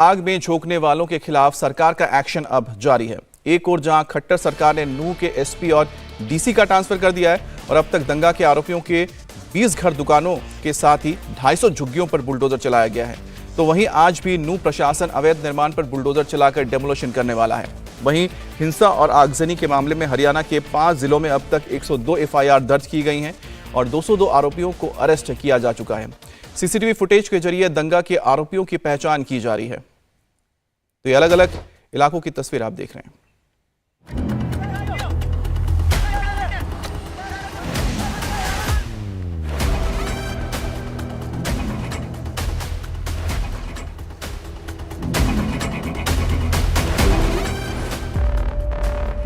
आग में झोंकने वालों के खिलाफ सरकार का एक्शन अब जारी है। एक ओर जहां खट्टर सरकार ने नूंह के एसपी और डीसी का ट्रांसफर कर दिया है और अब तक दंगा के आरोपियों के 20 घर दुकानों के साथ ही 250 झुग्गियों पर बुलडोजर चलाया गया है, तो वहीं आज भी नूंह प्रशासन अवैध निर्माण पर बुलडोजर चलाकर डेमोलिशन करने वाला है। वहीं हिंसा और आगजनी के मामले में हरियाणा के 5 जिलों में अब तक 102 एफआईआर दर्ज की गई हैं और 202 आरोपियों को अरेस्ट किया जा चुका है। सीसीटीवी फुटेज के जरिए दंगा के आरोपियों की पहचान की जा रही है। तो ये अलग अलग इलाकों की तस्वीर आप देख रहे हैं।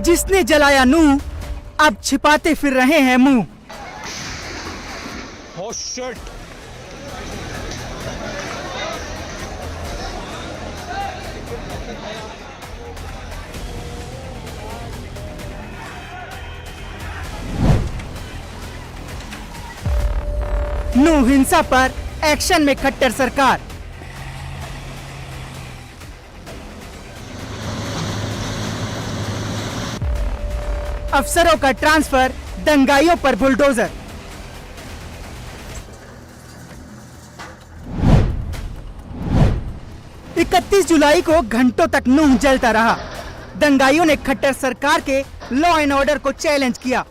जिसने जलाया नूंह अब छिपाते फिर रहे हैं मुंह। Oh shit! नूंह हिंसा पर एक्शन में खट्टर सरकार। अफसरों का ट्रांसफर, दंगाइयों पर बुलडोजर। इकतीस जुलाई को घंटों तक नूंह जलता रहा। दंगाइयों ने खट्टर सरकार के लॉ एंड ऑर्डर को चैलेंज किया,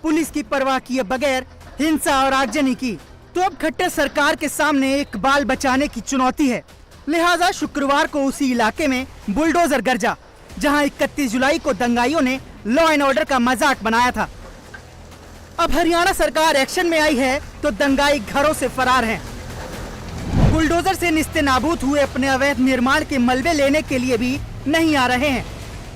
पुलिस की परवाह किए बगैर हिंसा और आगजनी की। तो अब खट्टर सरकार के सामने एक बाल बचाने की चुनौती है, लिहाजा शुक्रवार को उसी इलाके में बुलडोजर गरजा, जहां 31 जुलाई को दंगाइयों ने लॉ एंड ऑर्डर का मजाक बनाया था। अब हरियाणा सरकार एक्शन में आई है तो दंगाई घरों से फरार हैं। बुलडोजर से निस्तेनाबूद हुए अपने अवैध निर्माण के मलबे लेने के लिए भी नहीं आ रहे हैं।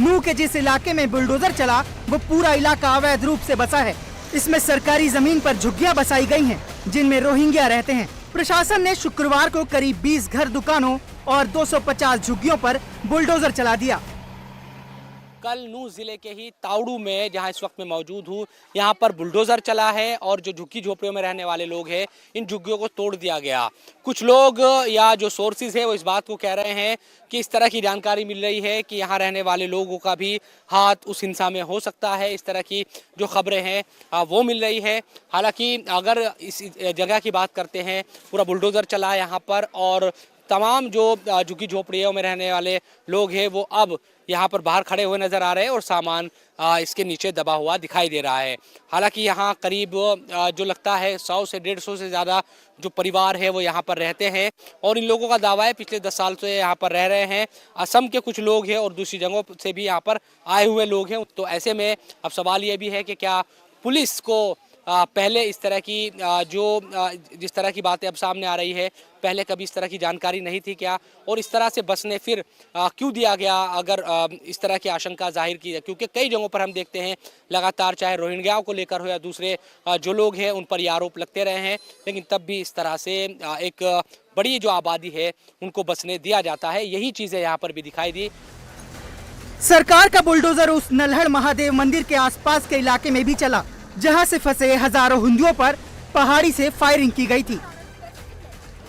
नूंह के जिस इलाके में बुलडोजर चला वो पूरा इलाका अवैध रूप से बसा है। इसमें सरकारी जमीन पर झुग्गियां बसाई गई हैं, जिनमें रोहिंग्या रहते हैं। प्रशासन ने शुक्रवार को करीब 20 घर दुकानों और 250 झुग्गियों पर बुलडोजर चला दिया। कल नूंह जिले के ही तावड़ू में, जहां इस वक्त मैं मौजूद हूं, यहां पर बुलडोजर चला है और जो झुग्गी झोपड़ियों में रहने वाले लोग हैं, इन झुग्गियों को तोड़ दिया गया। कुछ लोग या जो सोर्सेज है वो इस बात को कह रहे हैं कि इस तरह की जानकारी मिल रही है कि यहां रहने वाले लोगों का भी हाथ उस हिंसा में हो सकता है। इस तरह की जो खबरें हैं वो मिल रही है। हालांकि अगर इस जगह की बात करते हैं, पूरा बुलडोजर चला है यहाँ पर और तमाम जो झुग्गी झोपड़ियों में रहने वाले लोग हैं वो अब यहाँ पर बाहर खड़े हुए नजर आ रहे हैं और सामान इसके नीचे दबा हुआ दिखाई दे रहा है। हालांकि यहाँ करीब जो लगता है 100 से 150 से ज़्यादा जो परिवार है वो यहाँ पर रहते हैं और इन लोगों का दावा है पिछले 10 साल से यहाँ पर रह रहे हैं। असम के कुछ लोग हैं और दूसरी जगहों से भी यहाँ पर आए हुए लोग हैं। तो ऐसे में अब सवाल ये भी है कि क्या पुलिस को पहले इस तरह की जिस तरह की बातें अब सामने आ रही है, पहले कभी इस तरह की जानकारी नहीं थी क्या, और इस तरह से बसने फिर क्यों दिया गया अगर इस तरह की आशंका जाहिर की है। क्योंकि कई जगहों पर हम देखते हैं लगातार, चाहे रोहिंग्याओं को लेकर हो या दूसरे जो लोग हैं उन पर ये आरोप लगते रहे हैं, लेकिन तब भी इस तरह से एक बड़ी जो आबादी है उनको बसने दिया जाता है। यही चीज़ें यहाँ पर भी दिखाई दी। सरकार का बुलडोजर उस नल्हड़ महादेव मंदिर के आसपास के इलाके में भी चला, जहां से फंसे हजारों हिंदुओं पर पहाड़ी से फायरिंग की गई थी।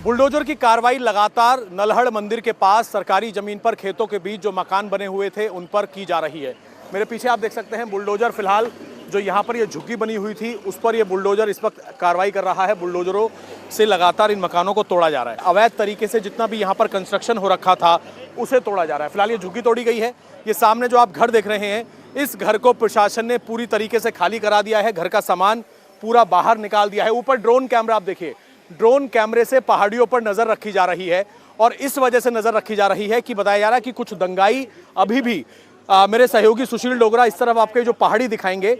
बुलडोजर की कार्रवाई लगातार नल्हड़ मंदिर के पास सरकारी जमीन पर खेतों के बीच जो मकान बने हुए थे उन पर की जा रही है। मेरे पीछे आप देख सकते हैं बुलडोजर फिलहाल जो यहाँ पर ये झुग्गी बनी हुई थी उस पर ये बुलडोजर इस वक्त कार्रवाई कर रहा है। बुलडोजरों से लगातार इन मकानों को तोड़ा जा रहा है। अवैध तरीके से जितना भी यहाँ पर कंस्ट्रक्शन हो रखा था उसे तोड़ा जा रहा है। फिलहाल ये झुग्गी तोड़ी गई है। ये सामने जो आप घर देख रहे हैं, इस घर को प्रशासन ने पूरी तरीके से खाली करा दिया है। घर का सामान पूरा बाहर निकाल दिया है। ऊपर ड्रोन कैमरा आप देखिए, ड्रोन कैमरे से पहाड़ियों पर नजर रखी जा रही है और इस वजह से नजर रखी जा रही है कि बताया जा रहा है कि कुछ दंगाई अभी भी मेरे सहयोगी सुशील डोगरा इस तरफ आपके जो पहाड़ी दिखाएंगे,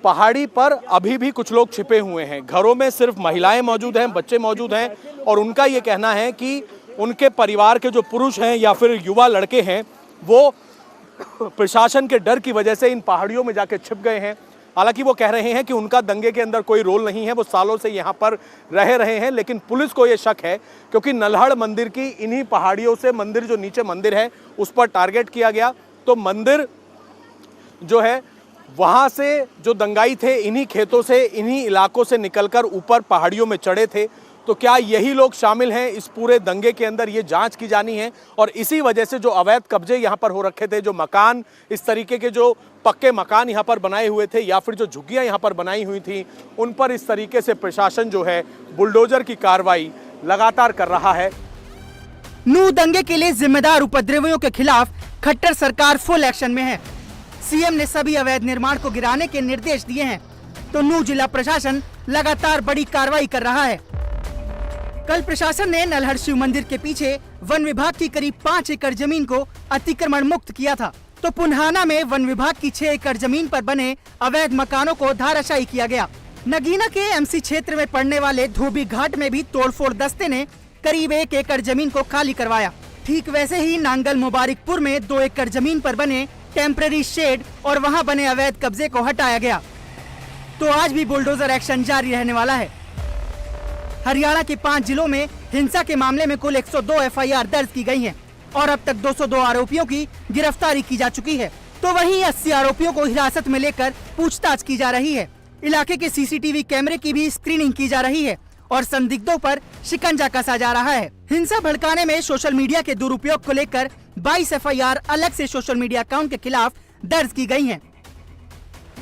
पहाड़ी पर अभी भी कुछ लोग छिपे हुए हैं। घरों में सिर्फ महिलाएं मौजूद हैं, बच्चे मौजूद हैं और उनका ये कहना है कि उनके परिवार के जो पुरुष हैं या फिर युवा लड़के हैं वो प्रशासन के डर की वजह से इन पहाड़ियों में जाके छिप गए हैं। हालांकि वो कह रहे हैं कि उनका दंगे के अंदर कोई रोल नहीं है, वो सालों से यहाँ पर रह रहे हैं, लेकिन पुलिस को ये शक है क्योंकि नल्हड़ मंदिर की इन्हीं पहाड़ियों से मंदिर जो नीचे मंदिर है उस पर टारगेट किया गया। तो मंदिर जो है वहाँ से जो दंगाई थे इन्हीं खेतों से, इन्हीं इलाकों से निकलकर ऊपर पहाड़ियों में चढ़े थे। तो तो क्या यही लोग शामिल हैं इस पूरे दंगे के अंदर, ये जांच की जानी है। और इसी वजह से जो अवैध कब्जे यहाँ पर हो रखे थे, जो मकान इस तरीके के जो पक्के मकान यहाँ पर बनाए हुए थे या फिर जो झुग्गियाँ यहाँ पर बनाई हुई थी, उन पर इस तरीके से प्रशासन जो है बुलडोजर की कार्रवाई लगातार कर रहा है। नूह दंगे के लिए जिम्मेदार उपद्रवियों के खिलाफ खट्टर सरकार फुल एक्शन में है। सीएम ने सभी अवैध निर्माण को गिराने के निर्देश दिए हैं, तो नूह जिला प्रशासन लगातार बड़ी कार्रवाई कर रहा है। कल प्रशासन ने नल्हड़ शिव मंदिर के पीछे वन विभाग की करीब 5 एकड़ जमीन को अतिक्रमण मुक्त किया था, तो पुन्हाना में वन विभाग की 6 एकड़ जमीन पर बने अवैध मकानों को धाराशायी किया गया। नगीना के एमसी क्षेत्र में पड़ने वाले धोबी घाट में भी तोड़फोड़ दस्ते ने करीब 1 एकड़ जमीन को खाली करवाया। ठीक वैसे ही नांगल मुबारकपुर में 2 एकड़ जमीन पर बने टेम्पररी शेड और वहां बने अवैध कब्जे को हटाया गया। तो आज भी बुलडोजर एक्शन जारी रहने वाला है। हरियाणा के 5 जिलों में हिंसा के मामले में कुल 102 एफआईआर दर्ज की गई हैं और अब तक 202 आरोपियों की गिरफ्तारी की जा चुकी है। तो वहीं 80 आरोपियों को हिरासत में लेकर पूछताछ की जा रही है। इलाके के सीसीटीवी कैमरे की भी स्क्रीनिंग की जा रही है और संदिग्धों पर शिकंजा कसा जा रहा है। हिंसा भड़काने में सोशल मीडिया के दुरुपयोग को लेकर 22 एफआईआर अलग से सोशल मीडिया अकाउंट के खिलाफ दर्ज की गई हैं।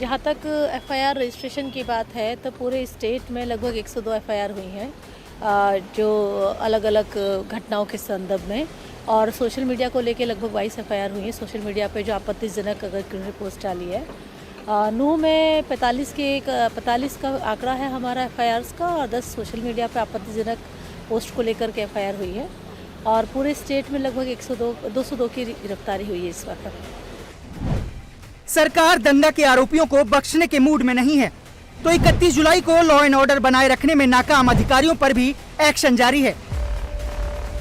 जहाँ तक एफआईआर रजिस्ट्रेशन की बात है तो पूरे स्टेट में लगभग 102 एफआईआर हुई हैं जो अलग अलग घटनाओं के संदर्भ में, और सोशल मीडिया को लेकर लगभग 22 एफआईआर हुई हैं सोशल मीडिया पे जो आपत्तिजनक अगर किन्होंने पोस्ट डाली है। नूह में 45 का आंकड़ा है हमारा एफआईआर्स का, और 10 सोशल मीडिया पे आपत्तिजनक पोस्ट को लेकर के एफआईआर हुई है, और पूरे स्टेट में लगभग 202 की गिरफ्तारी हुई है इस वक्त। सरकार दंगा के आरोपियों को बख्शने के मूड में नहीं है, तो 31 जुलाई को लॉ एंड ऑर्डर बनाए रखने में नाकाम अधिकारियों पर भी एक्शन जारी है।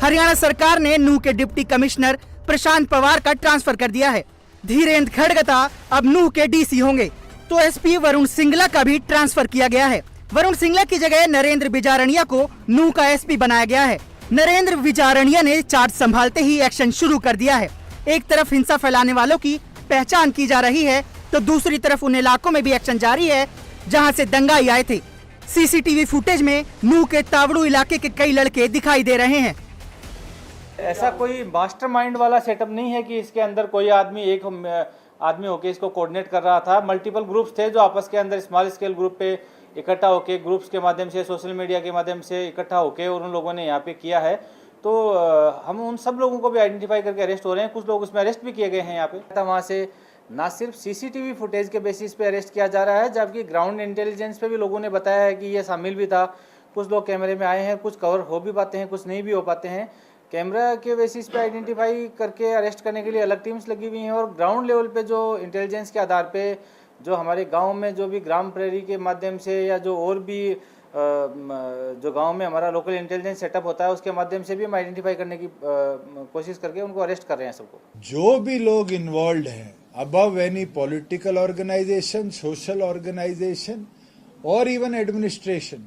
हरियाणा सरकार ने नूह के डिप्टी कमिश्नर प्रशांत पवार का ट्रांसफर कर दिया है। धीरेन्द्र खड़गता अब नूह के डीसी होंगे, तो एसपी वरुण सिंगला का भी ट्रांसफर किया गया है। वरुण सिंगला की जगह नरेंद्र विजारणिया को नूह का एसपी बनाया गया है। नरेंद्र विजारणिया ने चार्ज संभालते ही एक्शन शुरू कर दिया है। एक तरफ हिंसा फैलाने वालों की पहचान की जा रही है, तो दूसरी तरफ उन इलाकों में भी एक्शन जारी है जहां से दंगाई आए थे। सीसीटीवी फुटेज में नूह के तावड़ू इलाके के कई लड़के दिखाई दे रहे हैं। ऐसा कोई मास्टरमाइंड वाला सेटअप नहीं है कि इसके अंदर कोई एक आदमी होके इसको कोऑर्डिनेट कर रहा था। मल्टीपल ग्रुप्स थे जो आपस के अंदर स्मॉल स्केल ग्रुप पे इकट्ठा होके, ग्रुप्स के माध्यम से, सोशल मीडिया के माध्यम से इकट्ठा होके और उन लोगों ने यहाँ पे किया है। तो हम उन सब लोगों को भी आइडेंटिफाई करके अरेस्ट हो रहे हैं। कुछ लोग उसमें अरेस्ट भी किए गए हैं। यहाँ पे वहाँ से ना सिर्फ सीसीटीवी फुटेज के बेसिस पे अरेस्ट किया जा रहा है, जबकि ग्राउंड इंटेलिजेंस पे भी लोगों ने बताया है कि ये शामिल भी था। कुछ लोग कैमरे में आए हैं, कुछ कवर हो भी पाते हैं, कुछ नहीं भी हो पाते हैं। कैमरा के बेसिस पे आइडेंटिफाई करके अरेस्ट करने के लिए अलग टीम्स लगी हुई हैं, और ग्राउंड लेवल पे जो इंटेलिजेंस के आधार पे जो हमारे गांव में जो भी ग्राम प्रेरी के माध्यम से या जो और भी जो गांव में हमारा लोकल इंटेलिजेंस सेटअप होता है उसके माध्यम से भी हम आइडेंटिफाई करने की कोशिश करके उनको अरेस्ट कर रहे हैं सबको। जो भी लोग इन्वॉल्व हैं above any political organisation, social organisation और इवन एडमिनिस्ट्रेशन,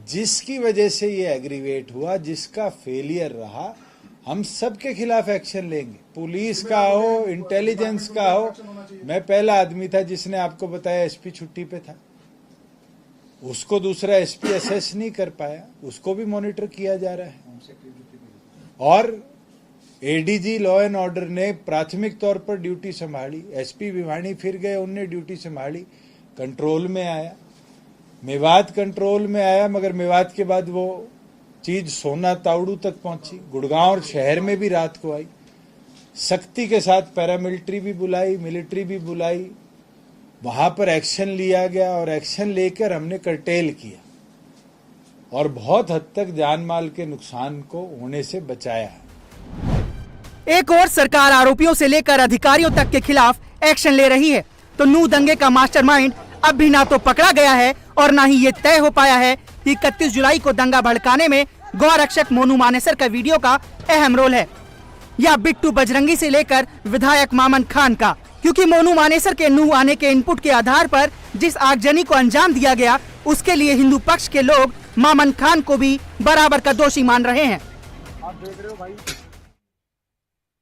जिसकी वजह से ये एग्रीवेट हुआ, जिसका फेलियर रहा, हम सबके खिलाफ एक्शन लेंगे। पुलिस का हो, इंटेलिजेंस का हो। मैं पहला आदमी था जिसने आपको बताया एसपी छुट्टी पे था, उसको दूसरा एसपी असेस नहीं कर पाया, उसको भी मॉनिटर किया जा रहा है। और एडीजी लॉ एंड ऑर्डर ने प्राथमिक तौर पर ड्यूटी संभाली, एसपी भिवानी फिर गए, उनने ड्यूटी संभाली, कंट्रोल में आया, मेवात कंट्रोल में आया, मगर मेवात के बाद वो चीज सोना तावड़ू तक पहुंची, गुड़गांव और शहर में भी रात को आई। सख्ती के साथ पैरामिलिट्री भी बुलाई, मिलिट्री भी बुलाई, वहां पर एक्शन लिया गया और एक्शन लेकर हमने कर्टेल किया और बहुत हद तक जान माल के नुकसान को होने से बचाया। एक और सरकार आरोपियों से लेकर अधिकारियों तक के खिलाफ एक्शन ले रही है, तो नूह दंगे का मास्टरमाइंड अब भी ना तो पकड़ा गया है और ना ही ये तय हो पाया है कि 31 जुलाई को दंगा भड़काने में गौरक्षक मोनू मानेसर का वीडियो का अहम रोल है या बिट्टू बजरंगी से लेकर विधायक मामन खान का, क्योंकि मोनू मानेसर के नूह आने के इनपुट के आधार पर जिस आगजनी को अंजाम दिया गया उसके लिए हिंदू पक्ष के लोग मामन खान को भी बराबर का दोषी मान रहे हैं। आप देख रहे हो भाई